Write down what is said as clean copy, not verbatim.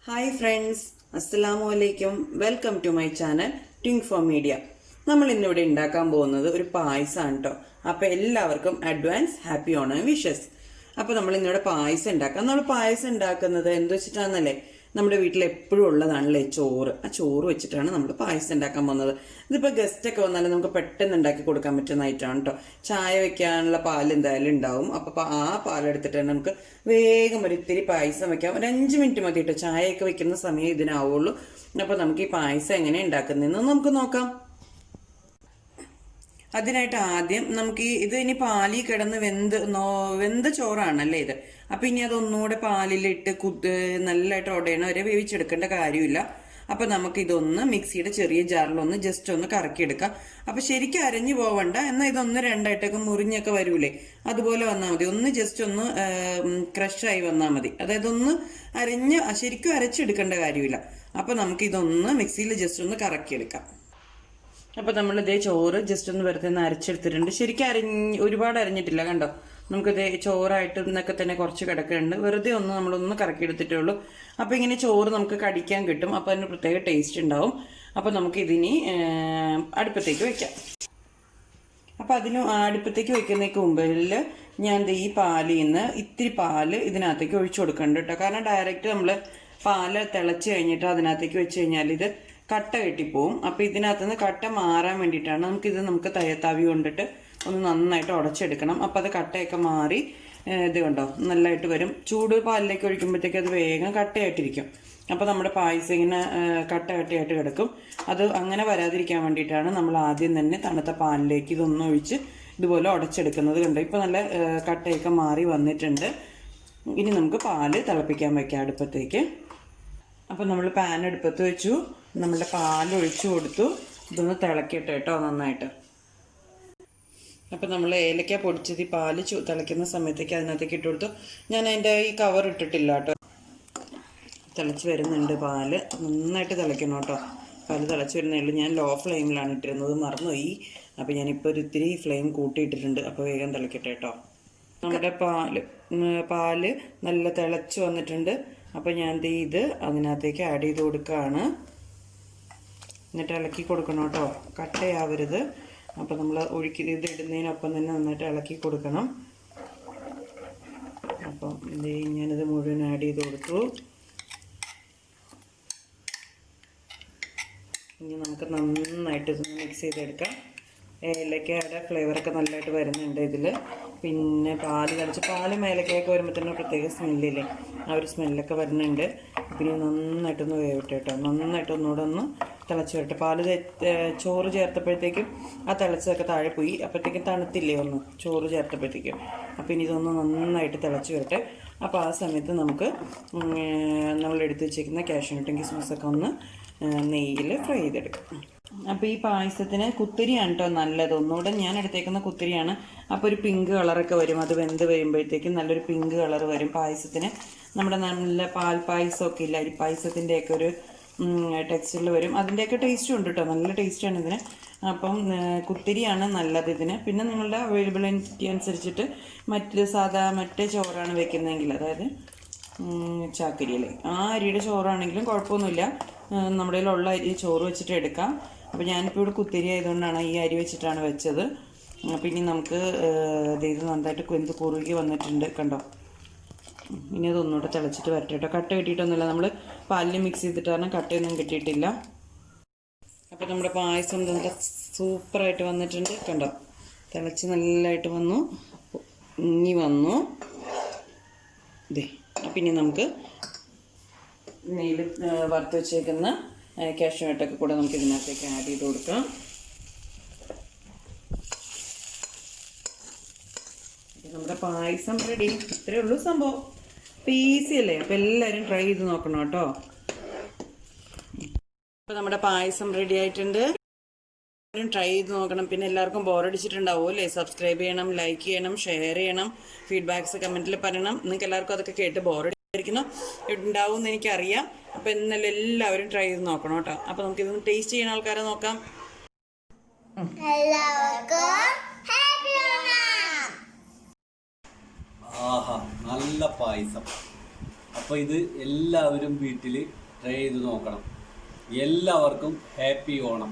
Hi friends, Assalamu alaikum. Welcome to my channel Think for Media. നമ്മൾ ഇന്നിവിടെ ഉണ്ടാക്കാൻ പോകുന്നത് ഒരു പായസമാണ് കേട്ടോ. അപ്പോൾ എല്ലാവർക്കും അഡ്വാൻസ് ഹാപ്പി ഓണം വിഷസ്. അപ്പോൾ നമ്മൾ ഇന്നിവിടെ പായസം ഉണ്ടാക്കാം. നമ്മൾ പായസം ഉണ്ടാക്കുന്നത് എന്ത് വെച്ചിട്ടാണെന്നല്ലേ, നമ്മുടെ വീട്ടിൽ എപ്പോഴും ഉള്ളതാണല്ലേ ചോറ്. ആ ചോറ് വെച്ചിട്ടാണ് നമ്മൾ പായസം ഉണ്ടാക്കാൻ പോകുന്നത്. ഇതിപ്പോൾ ഗസ്റ്റൊക്കെ വന്നാലും നമുക്ക് പെട്ടെന്ന് ഉണ്ടാക്കി കൊടുക്കാൻ പറ്റുന്ന ഐറ്റമാണ് കേട്ടോ. ചായ വെക്കാനുള്ള പാൽ എന്തായാലും ഉണ്ടാവും. അപ്പോൾ ആ പാലെടുത്തിട്ട് തന്നെ നമുക്ക് വേഗം ഒരു ഇത്തിരി പായസം വെക്കാം. ഒരു 5 മിനിറ്റ് മതി കേട്ടോ. ചായയൊക്കെ വെക്കുന്ന സമയം ഇതിനാവുള്ളൂ. അപ്പോൾ നമുക്ക് ഈ പായസം എങ്ങനെ ഉണ്ടാക്കുന്നതെന്ന് നമുക്ക് നോക്കാം. അതിനായിട്ട് ആദ്യം നമുക്ക് ഇത് ഇനി പാലിൽ കിടന്ന് വെന്ത ചോറാണല്ലേ ഇത്. അപ്പം ഇനി അതൊന്നുകൂടെ പാലിലിട്ട് നല്ലതായിട്ട് ഉടയണ വരെ വേവിച്ചെടുക്കേണ്ട കാര്യമില്ല. അപ്പം നമുക്കിതൊന്ന് മിക്സിയുടെ ചെറിയ ജാറിലൊന്ന് ജസ്റ്റ് ഒന്ന് കറക്കിയെടുക്കാം. അപ്പം ശരിക്കും അരഞ്ഞു പോവണ്ട, എന്നാൽ ഇതൊന്ന് രണ്ടായിട്ടൊക്കെ മുറിഞ്ഞൊക്കെ വരൂലേ, അതുപോലെ വന്നാൽ മതി. ഒന്ന് ജസ്റ്റ് ഒന്ന് ക്രഷായി വന്നാൽ മതി. അതായത് ഒന്ന് ശരിക്കും അരച്ചെടുക്കേണ്ട കാര്യമില്ല. അപ്പം നമുക്കിതൊന്ന് മിക്സിയിൽ ജസ്റ്റ് ഒന്ന് കറക്കിയെടുക്കാം. അപ്പോൾ നമ്മളിതേ ചോറ് ജസ്റ്റ് ഒന്ന് വെറുതെ ഒന്ന് അരച്ചെടുത്തിട്ടുണ്ട്. ശരിക്കും ഒരുപാട് അരഞ്ഞിട്ടില്ല കണ്ടോ. നമുക്കിതേ ചോറായിട്ട് ഇന്നൊക്കെ തന്നെ കുറച്ച് കിടക്കുന്നുണ്ട്. വെറുതെ ഒന്ന് നമ്മളൊന്ന് കറക്കിയെടുത്തിട്ടേ ഉള്ളൂ. അപ്പോൾ ഇങ്ങനെ ചോറ് നമുക്ക് കടിക്കാൻ കിട്ടും. അപ്പോൾ അതിന് പ്രത്യേക ടേസ്റ്റ് ഉണ്ടാവും. അപ്പോൾ നമുക്കിതിനി അടുപ്പത്തേക്ക് വെക്കാം. അപ്പോൾ അടുപ്പത്തേക്ക് വെക്കുന്നതിന് മുമ്പിൽ ഞാൻ ഈ പാലിൽ നിന്ന് ഇത്തിരി പാല് ഇതിനകത്തേക്ക് ഒഴിച്ചു കൊടുക്കുന്നുണ്ട് കേട്ടോ. കാരണം ഡയറക്റ്റ് നമ്മൾ പാല് തിളച്ച് കഴിഞ്ഞിട്ട് അതിനകത്തേക്ക് വെച്ച് കഴിഞ്ഞാൽ ഇത് കട്ട കെട്ടിപ്പോവും. അപ്പോൾ ഇതിനകത്തുനിന്ന് കട്ട മാറാൻ വേണ്ടിയിട്ടാണ് നമുക്ക് തവി കൊണ്ടിട്ട് ഒന്ന് നന്നായിട്ട് ഉടച്ചെടുക്കണം. അപ്പോൾ അത് കട്ടയൊക്കെ മാറി ഇത് കണ്ടോ നല്ലതായിട്ട് വരും. ചൂട് പാലിലേക്ക് ഒഴിക്കുമ്പോഴത്തേക്ക് അത് വേഗം കട്ടയായിട്ടിരിക്കും. അപ്പോൾ നമ്മുടെ പായസം ഇങ്ങനെ കട്ടയായിട്ട് കിടക്കും. അത് അങ്ങനെ വരാതിരിക്കാൻ വേണ്ടിയിട്ടാണ് നമ്മൾ ആദ്യം തന്നെ തണുത്ത പാലിലേക്ക് ഇതൊന്നും ഒഴിച്ച് ഇതുപോലെ ഉടച്ചെടുക്കുന്നത്. കണ്ടോ ഇപ്പോൾ നല്ല കട്ടയൊക്കെ മാറി വന്നിട്ടുണ്ട്. ഇനി നമുക്ക് പാല് തിളപ്പിക്കാൻ വയ്ക്കാം അടുപ്പത്തേക്ക്. അപ്പോൾ നമ്മൾ പാൻ അടുപ്പത്ത് വെച്ചു, നമ്മളുടെ പാൽ ഒഴിച്ചു കൊടുത്തു. ഇതൊന്ന് തിളക്കട്ടെ കേട്ടോ നന്നായിട്ട്. അപ്പം നമ്മൾ ഏലക്ക പൊടിച്ചത് ഈ പാല് തിളയ്ക്കുന്ന സമയത്തേക്ക് അതിനകത്തേക്ക് ഇട്ട് കൊടുത്തു. ഞാൻ അതിൻ്റെ ഈ കവർ ഇട്ടിട്ടില്ല കേട്ടോ. തിളച്ച് വരുന്നുണ്ട് പാല്, നന്നായിട്ട് തിളയ്ക്കണം കേട്ടോ. പാല് തിളച്ച് വരുന്നേ ഉള്ളൂ. ഞാൻ ലോ ഫ്ലെയിമിലാണ് ഇട്ടിരുന്നത്, മറന്നുപോയി. അപ്പോൾ ഞാനിപ്പോൾ ഒരു ഇത്തിരി ഫ്ലെയിം കൂട്ടിയിട്ടിട്ടുണ്ട്. അപ്പോൾ വേഗം തിളക്കട്ടെ കേട്ടോ. നമ്മുടെ പാല് നല്ല തിളച്ച് വന്നിട്ടുണ്ട്. അപ്പോൾ ഞാൻ ഇത് അതിനകത്തേക്ക് ആഡ് ചെയ്ത് കൊടുക്കുകയാണ്. എന്നിട്ട് ഇളക്കി കൊടുക്കണം കേട്ടോ, കട്ടയാവരുത്. അപ്പോൾ നമ്മൾ ഇത് ഇടുന്നതിനൊപ്പം തന്നെ നന്നായിട്ട് ഇളക്കി കൊടുക്കണം. അപ്പം ഞാനിത് മുഴുവൻ ആഡ് ചെയ്ത് കൊടുത്തു. ഇനി നമുക്ക് നന്നായിട്ട് ഇതൊന്ന് മിക്സ് ചെയ്തെടുക്കാം. ഏലക്കയുടെ ഫ്ലേവറൊക്കെ നല്ലതായിട്ട് വരുന്നുണ്ട് ഇതിൽ. പിന്നെ പാല് മേലക്കയൊക്കെ വരുമ്പോൾ തന്നെ പ്രത്യേക സ്മെല്ലില്ലേ, ആ ഒരു സ്മെല്ലൊക്കെ വരുന്നുണ്ട്. പിന്നെ നന്നായിട്ടൊന്ന് വേവട്ടെ കേട്ടോ. നന്നായിട്ട് ഒന്നുകൂടെ ഒന്ന് തിളച്ച് വരട്ടെ. ചോറ് ചേർത്തപ്പോഴത്തേക്കും ആ തിളച്ചതൊക്കെ താഴെ പോയി. അപ്പോഴത്തേക്കും തണുത്തില്ലേ ഒന്ന് ചോറ് ചേർത്തപ്പോഴത്തേക്കും. അപ്പോൾ ഇനി ഇതൊന്ന് നന്നായിട്ട് തിളച്ച് വരട്ടെ. അപ്പോൾ ആ സമയത്ത് നമുക്ക് നമ്മൾ എടുത്ത് വെച്ചിരിക്കുന്ന കാഷ്യൂനട്ടും കിസ്മിസ്സൊക്കെ ഒന്ന് നെയ്യിൽ ഫ്രൈ ചെയ്തെടുക്കാം. അപ്പോൾ ഈ പായസത്തിന് കുത്തിരിയാണ് കേട്ടോ നല്ലത്. ഒന്നുകൂടെ ഞാൻ എടുത്തേക്കുന്ന കുത്തിരിയാണ്. അപ്പോൾ ഒരു പിങ്ക് കളറൊക്കെ വരും. അത് വെന്ത് വരുമ്പോഴത്തേക്കും നല്ലൊരു പിങ്ക് കളർ വരും പായസത്തിന്. നമ്മുടെ നല്ല പാൽ പായസമൊക്കെ ഇല്ല, അരി പായസത്തിൻ്റെയൊക്കെ ഒരു ടെക്സ്ചറിൽ വരും. അതിൻ്റെയൊക്കെ ടേസ്റ്റും ഉണ്ട് കേട്ടോ, നല്ല ടേസ്റ്റാണ് ഇതിന്. അപ്പം കുത്തിരിയാണ് നല്ലത് ഇതിന്. പിന്നെ നിങ്ങളുടെ അവൈലബിലിറ്റി അനുസരിച്ചിട്ട് മറ്റേ ചോറാണ് വെക്കുന്നതെങ്കിൽ, അതായത് ചാക്കരിയല്ലേ, ആ അരിയുടെ ചോറാണെങ്കിലും കുഴപ്പമൊന്നുമില്ല. നമ്മുടെ കയ്യിലുള്ള അരി ചോറ് വെച്ചിട്ട് എടുക്കാം. അപ്പോൾ ഞാനിപ്പോൾ ഇവിടെ കുത്തിരി ആയതുകൊണ്ടാണ് ഈ അരി വെച്ചിട്ടാണ് വെച്ചത്. അപ്പോൾ ഇനി നമുക്ക് ഇത് നന്നായിട്ട് വെന്ത് കുറുകി വന്നിട്ടുണ്ട് കണ്ടോ. ഇനി അതൊന്നുകൂടെ തിളച്ചിട്ട് വരട്ടെ കേട്ടോ. കട്ട കിട്ടിയിട്ടൊന്നുമില്ല, നമ്മൾ പാലിൽ മിക്സ് ചെയ്തിട്ടാണ്, കട്ടയൊന്നും കിട്ടിയിട്ടില്ല. അപ്പോൾ നമ്മുടെ പായസം നല്ല സൂപ്പറായിട്ട് വന്നിട്ടുണ്ട് കണ്ടോ. തിളച്ച് നല്ലതായിട്ട് വന്നു, വന്നു ഇതേ. അപ്പം ഇനി നമുക്ക് നെയ്യിൽ വറുത്ത് വെച്ചേക്കുന്ന കാഷ്യൂനട്ടൊക്കെ കൂടെ നമുക്ക് ഇതിനകത്തേക്ക് ആഡ് ചെയ്ത് കൊടുക്കാം. നമ്മുടെ പായസം റെഡി. ഇത്രയേ ഉള്ളൂ സംഭവം. അപ്പോൾ ഈസി അല്ലേ. അപ്പോൾ എല്ലാവരും ട്രൈ ചെയ്ത് നോക്കണം കേട്ടോ. അപ്പോൾ നമ്മുടെ പായസം റെഡി ആയിട്ടുണ്ട്. ട്രൈ ചെയ്ത് നോക്കണം. പിന്നെ എല്ലാവർക്കും ബോറടിച്ചിട്ടുണ്ടാവും അല്ലേ. സബ്സ്ക്രൈബ് ചെയ്യണം, ലൈക്ക് ചെയ്യണം, ഷെയർ ചെയ്യണം, ഫീഡ്ബാക്ക്സ് കമൻറ്റിൽ പറയണം. നിങ്ങൾക്ക് എല്ലാവർക്കും അതൊക്കെ കേട്ട് ബോറടിച്ചിരിക്കുന്നു ഉണ്ടാവും എന്ന് എനിക്കറിയാം. അപ്പോൾ ഇന്നലെ എല്ലാവരും ട്രൈ ചെയ്ത് നോക്കണം കേട്ടോ. അപ്പോൾ നമുക്കിതൊന്ന് ടേസ്റ്റ് ചെയ്യുന്ന ആൾക്കാരെ നോക്കാം. നല്ല പായസം. അപ്പോൾ ഇത് എല്ലാവരും വീട്ടിൽ ട്രൈ ചെയ്ത് നോക്കണം. എല്ലാവർക്കും ഹാപ്പി ഓണം.